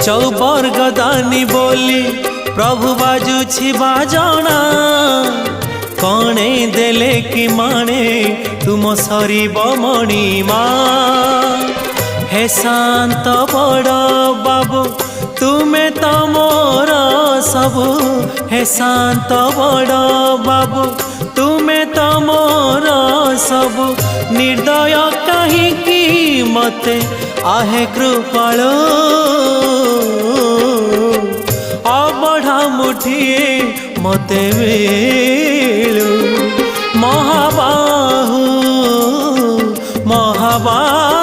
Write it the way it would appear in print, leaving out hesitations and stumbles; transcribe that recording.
चौबर्ग दानी बोली प्रभु बाजुछि बाजना कणे देले कि माने तुम सरीब मणिमा हे शांत बड़ बाबू तुमे तो मोर सबु हे शांत बड़ बाबू तुमे तो मोर सबु निर्दय कहीं मते आहे कृपाल अबढ़ा मुठिए मते मिलू महाबाहु महाबाहु